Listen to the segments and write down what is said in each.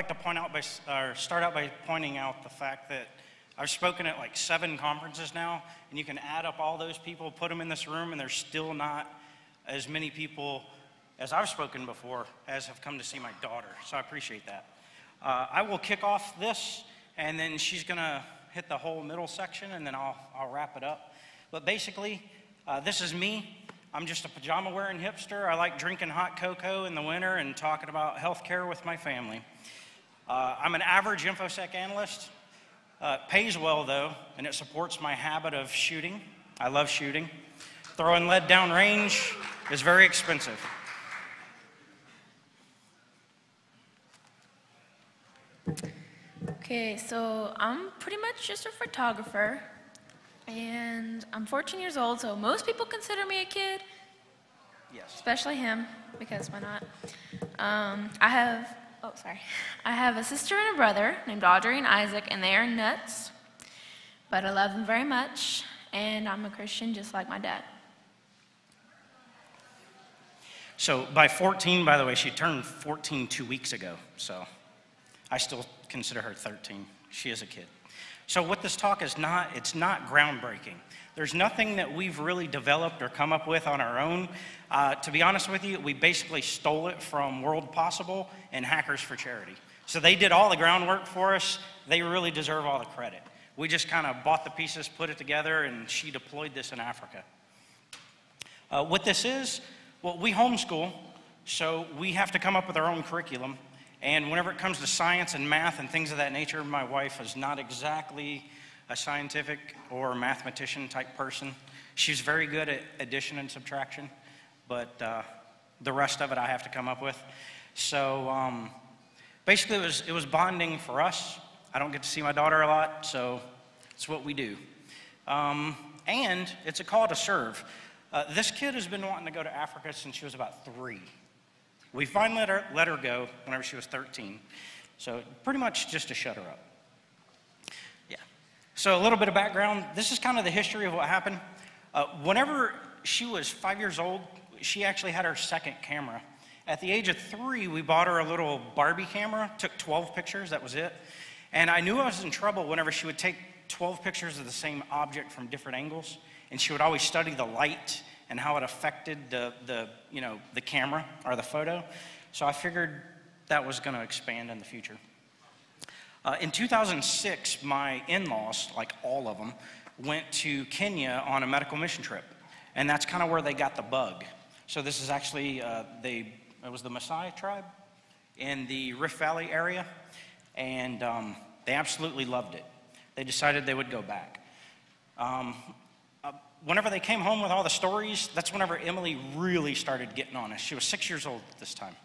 I'd like to start out by pointing out the fact that I've spoken at like 7 conferences now, and you can add up all those people, put them in this room, and there's still not as many people as I've spoken before as have come to see my daughter, so I appreciate that. I will kick off this, and then she's gonna hit the whole middle section, and then I'll wrap it up. But basically, this is me. I'm just a pajama-wearing hipster. I like drinking hot cocoa in the winter and talking about healthcare with my family. I'm an average InfoSec analyst. It pays well, though, and it supports my habit of shooting. I love shooting. Throwing lead down range is very expensive. Okay, so I'm pretty much just a photographer, and I'm 14 years old, so most people consider me a kid. Yes. Especially him, because why not? I have a sister and a brother named Audrey and Isaac, and they are nuts, but I love them very much, and I'm a Christian just like my dad. So by 14, by the way, she turned 14 2 weeks ago, so I still consider her 13. She is a kid. So what this talk is not, it's not groundbreaking. There's nothing that we've really developed or come up with on our own. To be honest with you, we basically stole it from World Possible and Hackers for Charity. So they did all the groundwork for us. They really deserve all the credit. We just kind of bought the pieces, put it together, and she deployed this in Africa. What this is, well, we homeschool, so we have to come up with our own curriculum. And whenever it comes to science and math and things of that nature, my wife is not exactly a scientific or mathematician type person. She's very good at addition and subtraction, but the rest of it I have to come up with. So basically it was bonding for us. I don't get to see my daughter a lot, so it's what we do. And it's a call to serve. This kid has been wanting to go to Africa since she was about 3. We finally let her go whenever she was 13. So pretty much just to shut her up. Yeah. So a little bit of background. This is kind of the history of what happened. Whenever she was 5 years old, she actually had her second camera. At the age of 3, we bought her a little Barbie camera, took 12 pictures, that was it. And I knew I was in trouble whenever she would take 12 pictures of the same object from different angles, and she would always study the light and how it affected the camera or the photo. So I figured that was gonna expand in the future. In 2006, my in-laws, like all of them, went to Kenya on a medical mission trip. And that's kind of where they got the bug. So this is actually, it was the Maasai tribe in the Rift Valley area. And they absolutely loved it. They decided they would go back. Whenever they came home with all the stories, that's whenever Emily really started getting on us. She was 6 years old at this time.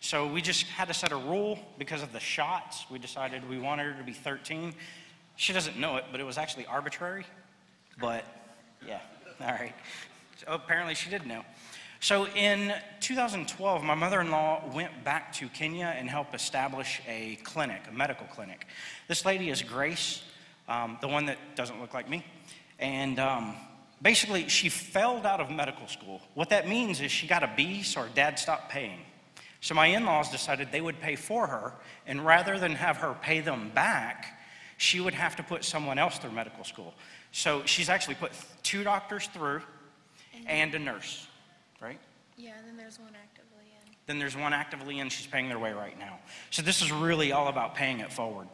So we just had to set a rule because of the shots. We decided we wanted her to be 13. She doesn't know it, but it was actually arbitrary. But yeah, all right. So apparently she did know. So in 2012, my mother-in-law went back to Kenya and helped establish a clinic, a medical clinic. This lady is Grace, the one that doesn't look like me. And basically, she failed out of medical school. What that means is she got a B, so her dad stopped paying. So my in-laws decided they would pay for her, and rather than have her pay them back, she would have to put someone else through medical school. So she's actually put 2 doctors through and a nurse, right? Yeah, and then there's one actively in. Then there's one actively in. She's paying their way right now. So this is really all about paying it forward.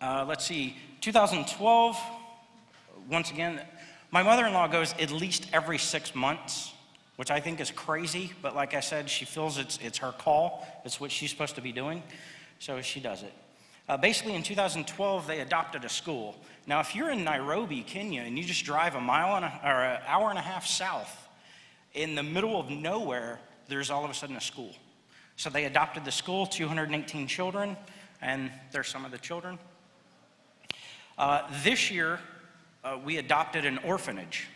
Let's see, 2012, once again, my mother-in-law goes at least every 6 months, which I think is crazy, but like I said, she feels it's her call. It's what she's supposed to be doing, so she does it. Basically, in 2012, they adopted a school. Now, if you're in Nairobi, Kenya, and you just drive an hour and a half south, in the middle of nowhere, there's all of a sudden a school. So they adopted the school, 218 children, and there's some of the children. This year, we adopted an orphanage.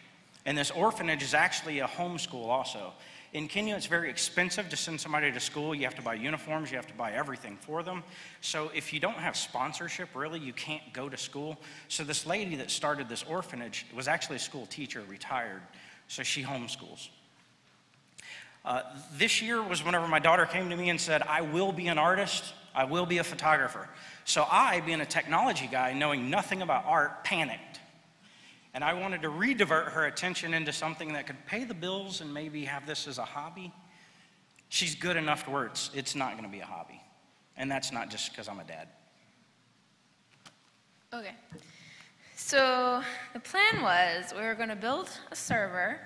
And this orphanage is actually a homeschool also. In Kenya, it's very expensive to send somebody to school. You have to buy uniforms, you have to buy everything for them. So if you don't have sponsorship, really, you can't go to school. So this lady that started this orphanage was actually a school teacher, retired. So she homeschools. This year was whenever my daughter came to me and said, I will be an artist, I will be a photographer. So I, being a technology guy, knowing nothing about art, panicked. And I wanted to redivert her attention into something that could pay the bills and maybe have this as a hobby. She's good enough to where it's not gonna be a hobby. And that's not just because I'm a dad. Okay. So the plan was we were gonna build a server,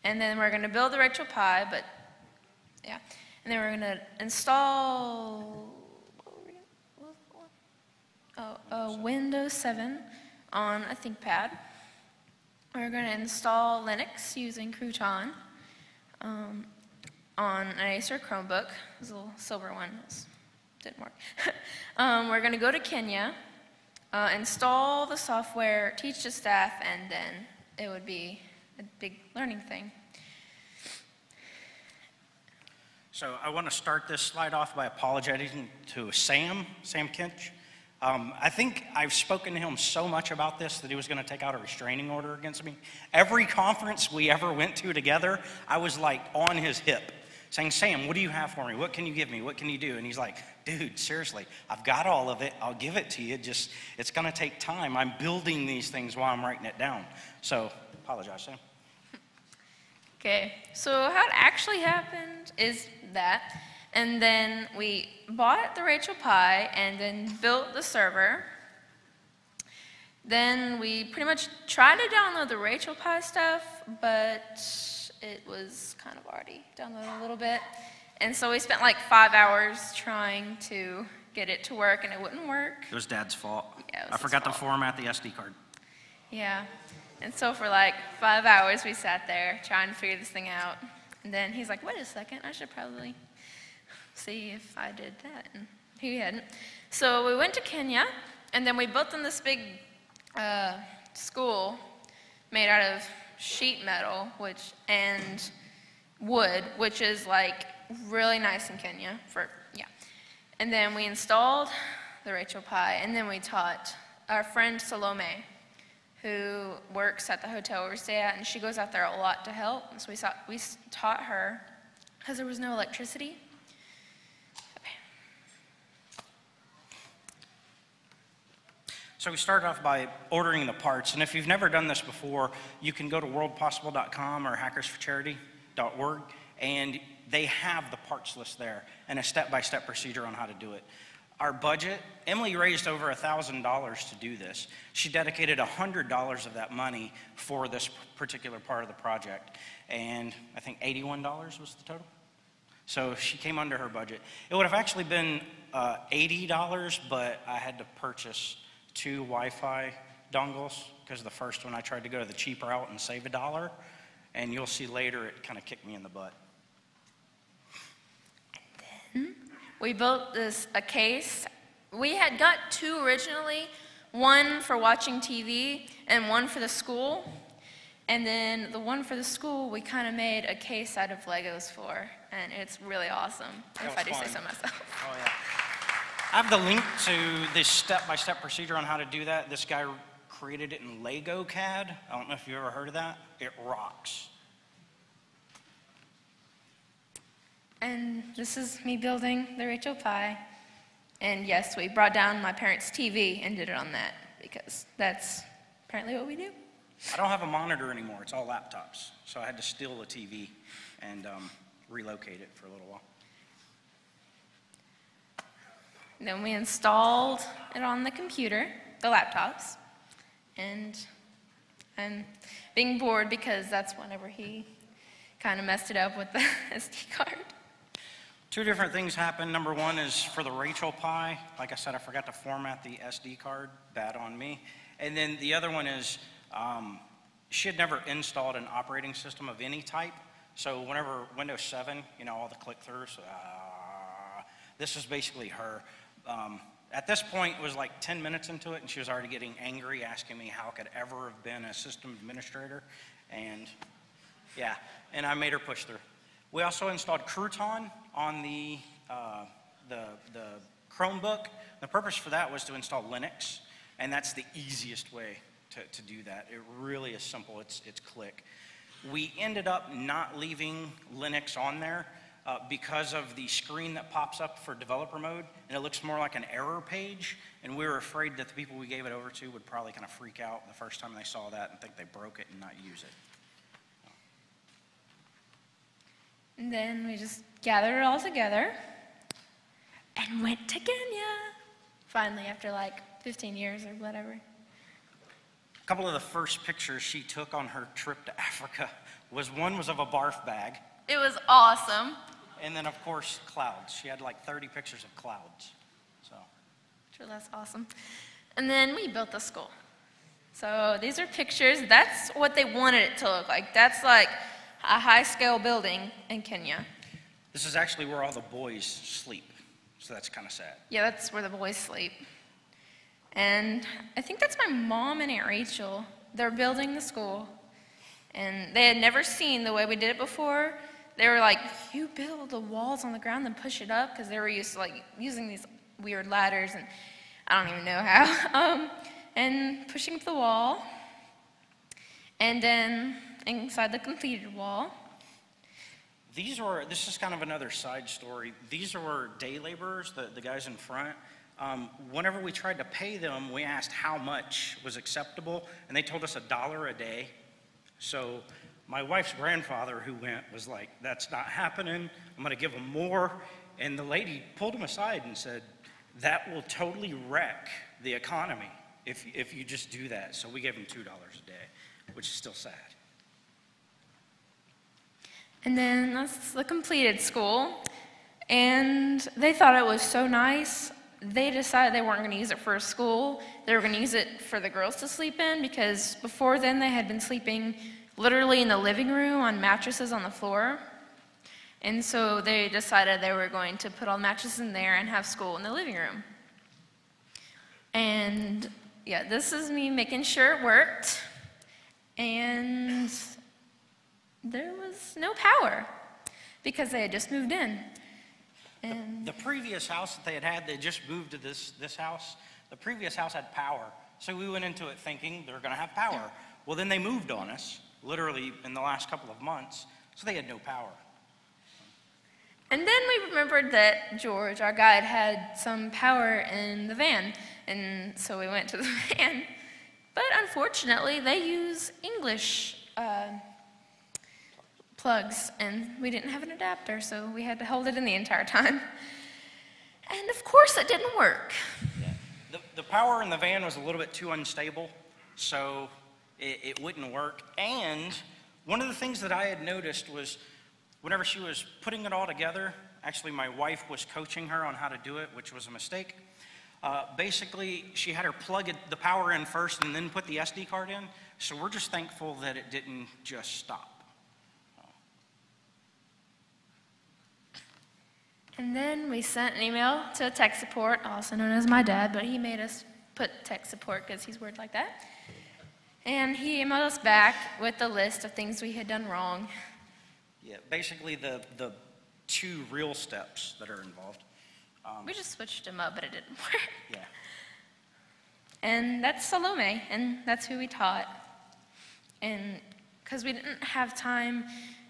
and then we're gonna build the Rachel Pi, but yeah. And then we're gonna install Windows 7 on a ThinkPad. We're gonna install Linux using Crouton on an Acer Chromebook. It was a little silver one, didn't work. We're gonna go to Kenya, install the software, teach the staff, and then it would be a big learning thing. So I want to start this slide off by apologizing to Sam Kinch. I think I've spoken to him so much about this that he was going to take out a restraining order against me. Every conference we ever went to together, I was like on his hip, saying, Sam, what do you have for me? What can you give me? What can you do? And he's like, dude, seriously, I've got all of it. I'll give it to you. It's going to take time. I'm building these things while I'm writing it down. So apologize, Sam. Okay, so how it actually happened is that, and then we bought the Rachel Pi and then built the server. Then we pretty much tried to download the Rachel Pi stuff, but it was kind of already downloaded a little bit. And so we spent like 5 hours trying to get it to work, and it wouldn't work. It was Dad's fault. Yeah, I forgot to format the SD card. Yeah. And so for like 5 hours, we sat there trying to figure this thing out. And then he's like, wait a second, I should probably see if I did that. And he hadn't. So we went to Kenya, and then we built them this big school made out of sheet metal and wood, which is like really nice in Kenya. And then we installed the Rachel Pi, and then we taught our friend Salome, who works at the hotel we stay at, and she goes out there a lot to help. And so we taught her because there was no electricity. Okay. So we started off by ordering the parts, and if you've never done this before, you can go to worldpossible.com or hackersforcharity.org, and they have the parts list there and a step-by-step procedure on how to do it. Our budget, Emily raised over $1,000 to do this. She dedicated $100 of that money for this particular part of the project, and I think $81 was the total. So she came under her budget. It would have actually been $80, but I had to purchase 2 Wi-Fi dongles because the first one I tried to go to the cheap route and save $1, and you'll see later it kind of kicked me in the butt. We built a case. We had got 2 originally, one for watching TV and one for the school. And then the one for the school, we kind of made a case out of Legos for, and it's really awesome, if I do say so myself. Oh, yeah. I have the link to this step-by-step procedure on how to do that. This guy created it in Lego CAD. I don't know if you've ever heard of that. It rocks. And this is me building the Rachel Pi. And yes, we brought down my parents' TV and did it on that, because that's apparently what we do. I don't have a monitor anymore. It's all laptops. So I had to steal the TV and relocate it for a little while. And then we installed it on the computer, the laptops. And I'm being bored because that's whenever he kind of messed it up with the SD card. 2 different things happened. Number one is for the Rachel Pi. Like I said, I forgot to format the SD card. Bad on me. And then the other one is she had never installed an operating system of any type. So whenever Windows 7, all the click-throughs, this is basically her. At this point, it was like 10 minutes into it, and she was already getting angry, asking me how I could ever have been a system administrator. And yeah, and I made her push through. We also installed Crouton on the Chromebook. The purpose for that was to install Linux, and that's the easiest way to do that. It really is simple. It's click. We ended up not leaving Linux on there because of the screen that pops up for developer mode, and it looks more like an error page, and we were afraid that the people we gave it over to would probably kind of freak out the first time they saw that and think they broke it and not use it. And then we just gathered it all together and went to Kenya, finally, after like 15 years or whatever. A couple of the first pictures she took on her trip to Africa one was of a barf bag. It was awesome. And then, of course, clouds. She had like 30 pictures of clouds. So. Sure, that's awesome. And then we built the school. So these are pictures. That's what they wanted it to look like. That's like a high-scale building in Kenya. This is actually where all the boys sleep. So that's kind of sad. Yeah, that's where the boys sleep. And I think that's my mom and Aunt Rachel. They're building the school. And they had never seen the way we did it before. They were like, you build the walls on the ground and push it up, because they were used to like using these weird ladders, and I don't even know how. And pushing up the wall. And then inside the completed wall. This is kind of another side story. These were day laborers, the guys in front. Whenever we tried to pay them, we asked how much was acceptable, and they told us $1 a day. So my wife's grandfather who went was like, that's not happening, I'm gonna give them more. And the lady pulled him aside and said, that will totally wreck the economy if you just do that. So we gave him $2 a day, which is still sad. And then that's the completed school. And they thought it was so nice, they decided they weren't going to use it for a school. They were going to use it for the girls to sleep in, because before then they had been sleeping literally in the living room on mattresses on the floor. And so they decided they were going to put all the mattresses in there and have school in the living room. And yeah, this is me making sure it worked. And there was no power because they had just moved in. And the previous house that they had, they just moved to this house. The previous house had power. So we went into it thinking they were going to have power. Well, then they moved on us, literally in the last couple of months, so they had no power. And then we remembered that George, our guide, had some power in the van. And so we went to the van. But unfortunately, they use English plugs, and we didn't have an adapter, so we had to hold it in the entire time. And of course, it didn't work. Yeah. The power in the van was a little bit too unstable, so it wouldn't work. And one of the things that I had noticed was whenever she was putting it all together, actually my wife was coaching her on how to do it, which was a mistake. Basically, she had her plug the power in first and then put the SD card in, so we're just thankful that it didn't just stop. And then we sent an email to tech support, also known as my dad, but he made us put tech support because he's weird like that. And he emailed us back with a list of things we had done wrong. Yeah, basically the 2 real steps that are involved. We just switched them up, but it didn't work. Yeah. And that's Salome, and that's who we taught. And because we didn't have time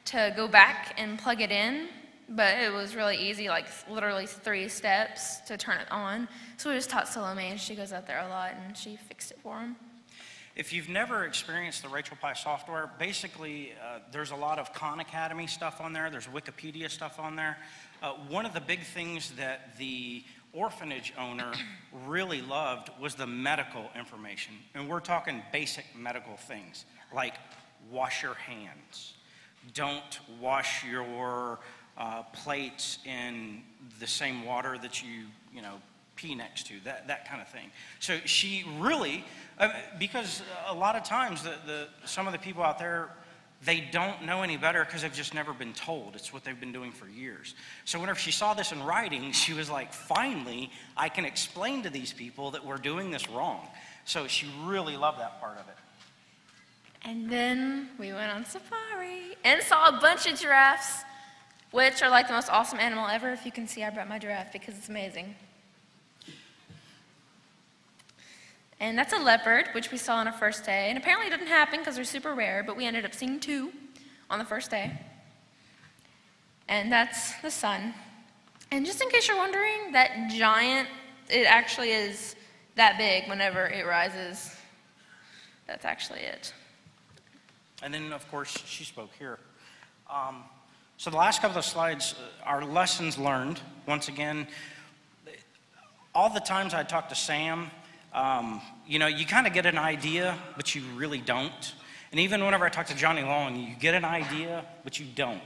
to go back and plug it in, but it was really easy, like literally 3 steps to turn it on. So we just taught Salome, and she goes out there a lot, and she fixed it for him. If you've never experienced the Rachel Pi software, basically there's a lot of Khan Academy stuff on there. There's Wikipedia stuff on there. One of the big things that the orphanage owner really loved was the medical information. And we're talking basic medical things, like wash your hands. Don't wash your plates in the same water that you pee next to, that kind of thing. So she really, because a lot of times some of the people out there, they don't know any better because they've just never been told. It's what they've been doing for years. So whenever she saw this in writing, she was like, finally, I can explain to these people that we're doing this wrong. So she really loved that part of it. And then we went on safari and saw a bunch of giraffes, which are like the most awesome animal ever. If you can see, I brought my giraffe because it's amazing. And that's a leopard, which we saw on our first day. And apparently it didn't happen because they're super rare, but we ended up seeing 2. on the first day. And that's the sun. And just in case you're wondering, that giant, it actually is that big whenever it rises. That's actually it. And then, of course, she spoke here. So the last couple of slides are lessons learned. Once again, all the times I talk to Sam, you know, you kind of get an idea, but you really don't. And even whenever I talk to Johnny Long, you get an idea, but you don't.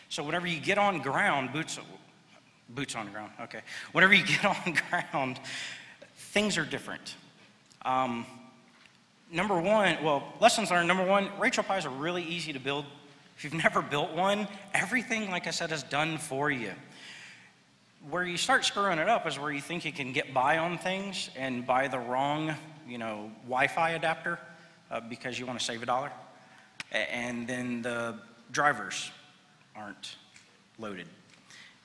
So whenever you get on ground, boots on the ground, okay. Whenever you get on ground, things are different. Number one, well, lessons learned. Number one, Rachel pies are really easy to build. If you've never built one, everything, like I said, is done for you. Where you start screwing it up is where you think you can get by on things and buy the wrong, you know, Wi-Fi adapter because you want to save $1. And then the drivers aren't loaded.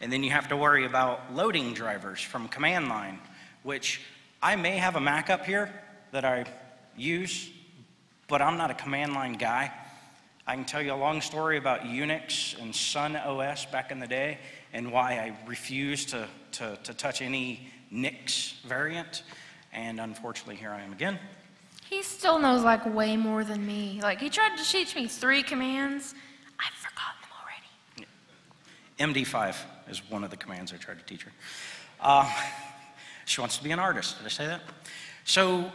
And then you have to worry about loading drivers from command line, which I may have a Mac up here that I use, but I'm not a command line guy. I can tell you a long story about Unix and Sun OS back in the day and why I refused to touch any Nix variant. And unfortunately, here I am again. He still knows like way more than me. Like he tried to teach me 3 commands. I've forgotten them already. MD5 is one of the commands I tried to teach her. She wants to be an artist. Did I say that? So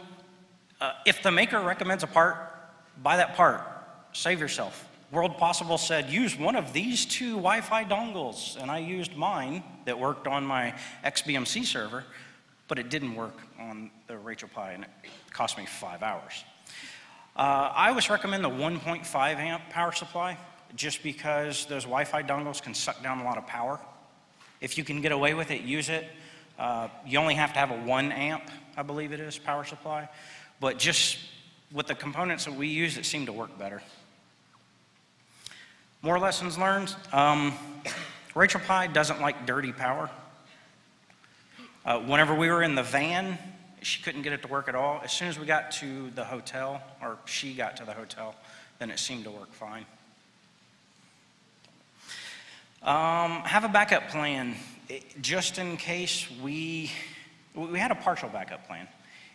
if the maker recommends a part, buy that part. Save yourself. World Possible said, use one of these 2 Wi-Fi dongles. And I used mine that worked on my XBMC server, but it didn't work on the Rachel Pi, and it cost me 5 hours. I always recommend the 1.5 amp power supply, just because those Wi-Fi dongles can suck down a lot of power. If you can get away with it, use it. You only have to have a 1 amp, I believe it is, power supply. But just with the components that we use, it seemed to work better. More lessons learned. Rachel Pi doesn't like dirty power. Whenever we were in the van, she couldn't get it to work at all. As soon as we got to the hotel, or she got to the hotel, then it seemed to work fine. Have a backup plan, just in case we had a partial backup plan.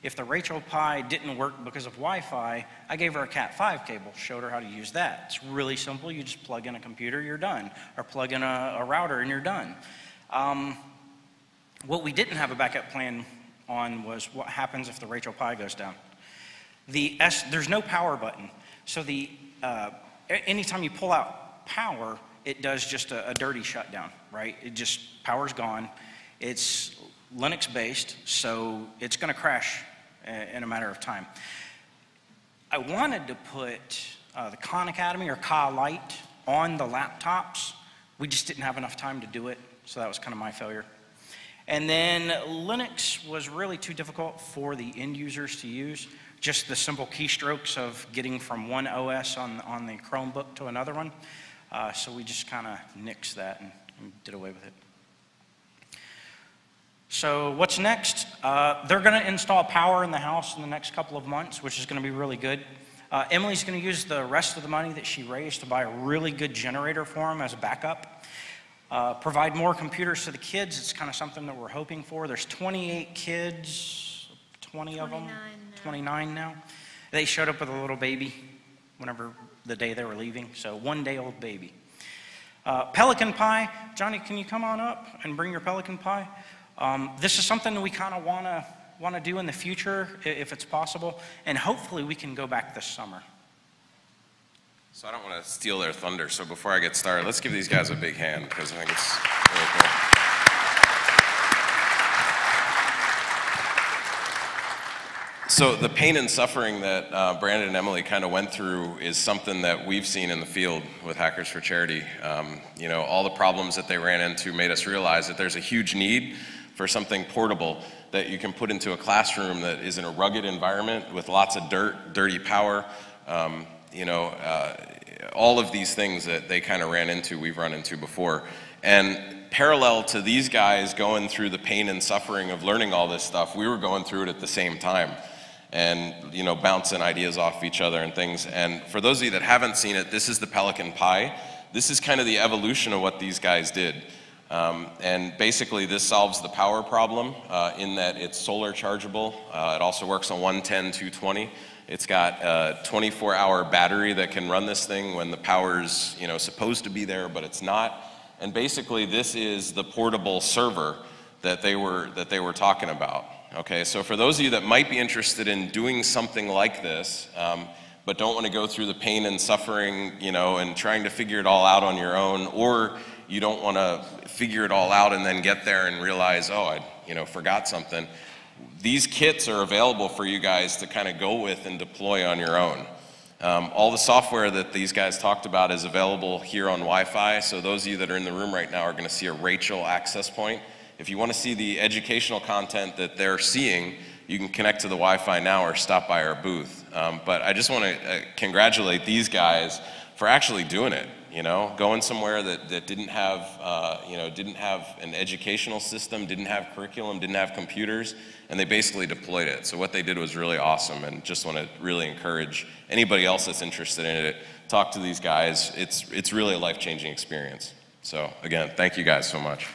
If the Rachel Pi didn't work because of Wi-Fi, I gave her a Cat 5 cable, showed her how to use that. It's really simple. You just plug in a computer, you're done. Or plug in a router and you're done. What we didn't have a backup plan on was what happens if the Rachel Pi goes down. There's no power button. So anytime you pull out power, it does just a dirty shutdown, right? It just, power's gone. It's Linux based, so it's gonna crash in a matter of time. I wanted to put the Khan Academy or Ka Lite on the laptops. We just didn't have enough time to do it, so that was kind of my failure. And then Linux was really too difficult for the end users to use. Just the simple keystrokes of getting from one OS on the Chromebook to another one. So we just kind of nixed that and did away with it. So what's next? They're going to install power in the house in the next couple of months, which is going to be really good. Emily's going to use the rest of the money that she raised to buy a really good generator for them as a backup. Provide more computers to the kids. It's kind of something that we're hoping for. There's 28 kids, 20 of them, 29 now. They showed up with a little baby whenever the day they were leaving, so 1-day-old baby. Pelican Pi. Johnny, can you come on up and bring your Pelican Pi? This is something that we kind of want to do in the future, if it's possible, and hopefully we can go back this summer. So I don't want to steal their thunder, so before I get started, let's give these guys a big hand, because I think it's really cool. So the pain and suffering that Brandon and Emily kind of went through is something that we've seen in the field with Hackers for Charity. You know, all the problems that they ran into made us realize that there's a huge need for something portable that you can put into a classroom that is in a rugged environment with lots of dirt, dirty power. You know, all of these things that they kind of ran into, we've run into before. And parallel to these guys going through the pain and suffering of learning all this stuff, we were going through it at the same time. and bouncing ideas off each other and things. And for those of you that haven't seen it, this is the Pelican Pi. This is kind of the evolution of what these guys did. And basically this solves the power problem in that it's solar chargeable. It also works on 110, 220. It's got a 24-hour battery that can run this thing when the power's supposed to be there, but it's not. And basically this is the portable server that they were talking about. Okay, so for those of you that might be interested in doing something like this, but don't want to go through the pain and suffering, and trying to figure it all out on your own, or you don't want to figure it all out and then get there and realize, oh, I forgot something. These kits are available for you guys to kind of go with and deploy on your own. All the software that these guys talked about is available here on Wi-Fi, so those of you that are in the room right now are going to see a Rachel access point. If you want to see the educational content that they're seeing, you can connect to the Wi-Fi now or stop by our booth. But I just want to congratulate these guys for actually doing it. Going somewhere that didn't have an educational system, didn't have curriculum, didn't have computers, and they basically deployed it. So what they did was really awesome, and just want to really encourage anybody else that's interested in it, talk to these guys. It's really a life-changing experience. So again, thank you guys so much.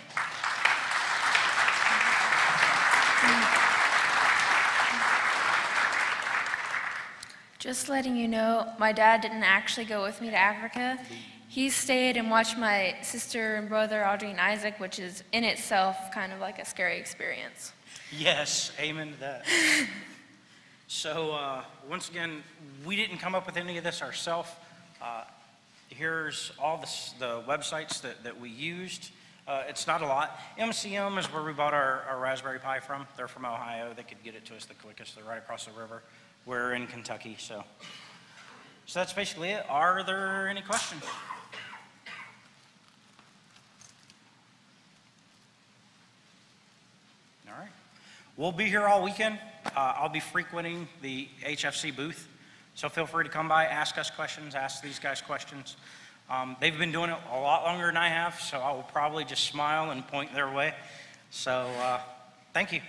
Just letting you know, my dad didn't actually go with me to Africa. He stayed and watched my sister and brother, Audrey and Isaac, which is in itself kind of like a scary experience. Yes, amen to that. So once again, we didn't come up with any of this ourselves. Here's all the websites that we used. It's not a lot. MCM is where we bought our Raspberry Pi from. They're from Ohio. They could get it to us the quickest. They're right across the river. We're in Kentucky, so that's basically it. Are there any questions? All right. We'll be here all weekend. I'll be frequenting the HFC booth, so feel free to come by, ask us questions, ask these guys questions. They've been doing it a lot longer than I have, so I will probably just smile and point their way. So thank you.